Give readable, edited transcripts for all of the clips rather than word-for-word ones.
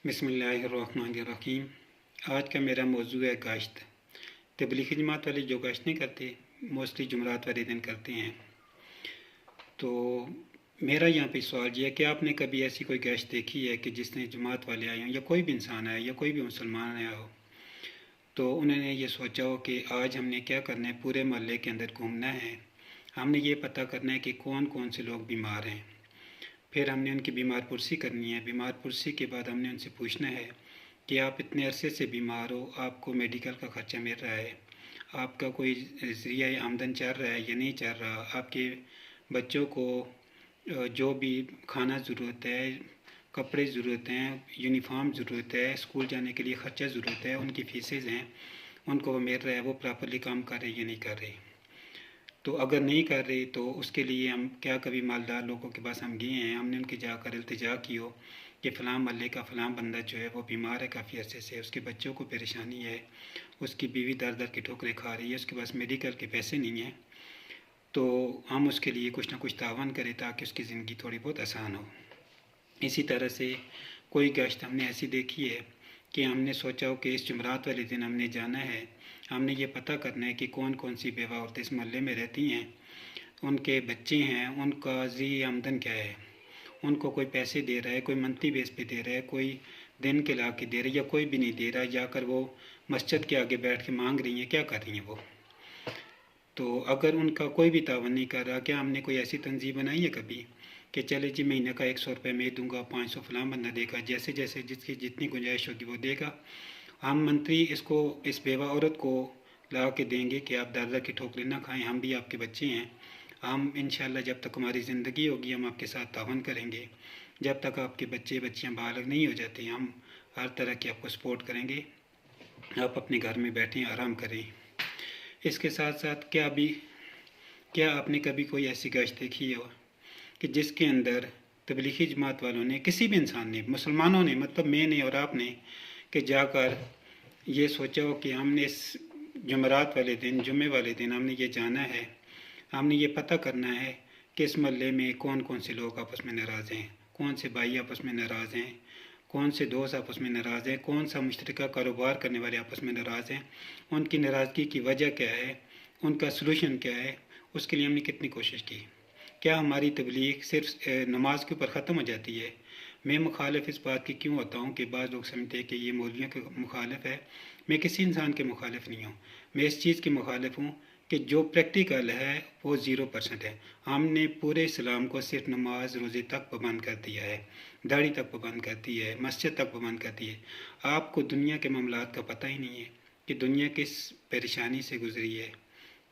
بسم اللہ الرحمن الرحیم۔ آج کا میرا موضوع ہے گشت۔ تبلیغی جماعت والے جو گشت نہیں کرتے، موسٹلی جمعرات والے دن کرتے ہیں۔ تو میرا یہاں پہ سوال یہ ہے کہ آپ نے کبھی ایسی کوئی گشت دیکھی ہے کہ جس نے جماعت والے آئے ہوں یا کوئی بھی انسان آیا یا کوئی بھی مسلمان آیا ہو، تو انہوں نے یہ سوچا ہو کہ آج ہم نے کیا کرنا ہے، پورے محلے کے اندر گھومنا ہے، ہم نے یہ پتہ کرنا ہے کہ کون کون سے لوگ بیمار ہیں، پھر ہم نے ان کی بیمار پرسی کرنی ہے۔ بیمار پرسی کے بعد ہم نے ان سے پوچھنا ہے کہ آپ اتنے عرصے سے بیمار ہو، آپ کو میڈیکل کا خرچہ مل رہا ہے، آپ کا کوئی ذریعہ آمدن چل رہا ہے یا نہیں چل رہا، آپ کے بچوں کو جو بھی کھانا ضرورت ہے، کپڑے ضرورت ہیں، یونیفارم ضرورت ہے، اسکول جانے کے لیے خرچہ ضرورت ہے، ان کی فیسز ہیں، ان کو وہ مل رہا ہے، وہ پراپرلی کام کر رہے یا نہیں کر رہے۔ تو اگر نہیں کر رہے تو اس کے لیے ہم کیا کبھی مالدار لوگوں کے پاس ہم گئے ہیں، ہم نے ان کے جا کر التجا کی ہو کہ فلاں محلے کا فلاں بندہ جو ہے وہ بیمار ہے کافی عرصے سے، اس کے بچوں کو پریشانی ہے، اس کی بیوی در در کی ٹھوکریں کھا رہی ہے، اس کے پاس میڈیکل کے پیسے نہیں ہیں، تو ہم اس کے لیے کچھ نہ کچھ تعاون کریں تاکہ اس کی زندگی تھوڑی بہت آسان ہو۔ اسی طرح سے کوئی گشت ہم نے ایسی دیکھی ہے کہ ہم نے سوچا ہو کہ اس جمعرات والے دن ہم نے جانا ہے، ہم نے یہ پتہ کرنا ہے کہ کون کون سی بیوہ عورتیں اس محلے میں رہتی ہیں، ان کے بچے ہیں، ان کا ذریعہ آمدن کیا ہے، ان کو کوئی پیسے دے رہا ہے، کوئی منتھلی بیس پہ دے رہا ہے، کوئی دن کے لا کے دے رہا ہے یا کوئی بھی نہیں دے رہا، جا کر وہ مسجد کے آگے بیٹھ کے مانگ رہی ہیں، کیا کر رہی ہیں وہ۔ تو اگر ان کا کوئی بھی تعاون نہیں کر رہا، کیا ہم نے کوئی ایسی تنظیم بنائی ہے کبھی کہ چلے جی مہینے کا 100 روپے میں دوں گا، 500 فلاں بندہ دے گا، جیسے جیسے جس کی جتنی گنجائش ہوگی وہ دے گا، ہم منتری اس بیوہ عورت کو لا کے دیں گے کہ آپ دادا کی ٹھوکریں نہ کھائیں، ہم بھی آپ کے بچے ہیں، ہم انشاءاللہ جب تک ہماری زندگی ہوگی ہم آپ کے ساتھ تعاون کریں گے، جب تک آپ کے بچے بچیاں بالغ نہیں ہو جاتے ہم ہر طرح کی آپ کو سپورٹ کریں گے، آپ اپنے گھر میں بیٹھیں آرام کریں۔ اس کے ساتھ ساتھ کیا آپ نے کبھی کوئی ایسی گشت دیکھی ہو کہ جس کے اندر تبلیغی جماعت والوں نے، کسی بھی انسان نے، مسلمانوں نے، مطلب میں نے اور آپ نے، کہ جا کر یہ سوچا ہو کہ ہم نے اس جمعرات والے دن، جمعے والے دن ہم نے یہ جانا ہے، ہم نے یہ پتہ کرنا ہے کہ اس محلے میں کون کون سے لوگ آپس میں ناراض ہیں، کون سے بھائی آپس میں ناراض ہیں، کون سے دوست آپس میں ناراض ہیں، کون سا مشترکہ کاروبار کرنے والے آپس میں ناراض ہیں، ان کی ناراضگی کی وجہ کیا ہے، ان کا سلوشن کیا ہے، اس کے لیے ہم نے کتنی کوشش کی۔ کیا ہماری تبلیغ صرف نماز کے اوپر ختم ہو جاتی ہے؟ میں مخالف اس بات کی کیوں ہوتا ہوں کہ بعض لوگ سمجھتے ہیں کہ یہ مولویوں کے مخالف ہے، میں کسی انسان کے مخالف نہیں ہوں، میں اس چیز کے مخالف ہوں کہ جو پریکٹیکل ہے وہ 0% ہے۔ ہم نے پورے اسلام کو صرف نماز روزے تک پابند کر دیا ہے، داڑھی تک پابند کر دی ہے، مسجد تک پابند کر دی ہے۔ آپ کو دنیا کے معاملات کا پتہ ہی نہیں ہے کہ دنیا کس پریشانی سے گزری ہے،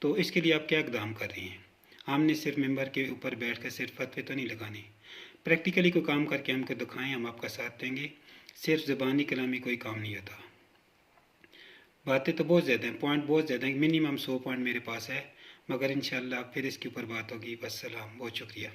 تو اس کے لیے آپ کیا اقدام کر رہے ہیں؟ ہم نے صرف ممبر کے اوپر بیٹھ کر صرف فتوے تو نہیں لگانے، پریکٹیکلی کوئی کام کر کے ہم کو دکھائیں، ہم آپ کا ساتھ دیں گے۔ صرف زبانی کلامی کوئی کام نہیں ہوتا، باتیں تو بہت زیادہ ہیں، پوائنٹ بہت زیادہ ہیں، منیمم 100 پوائنٹ میرے پاس ہے، مگر انشاءاللہ پھر اس کے اوپر بات ہوگی۔ والسلام، بہت شکریہ۔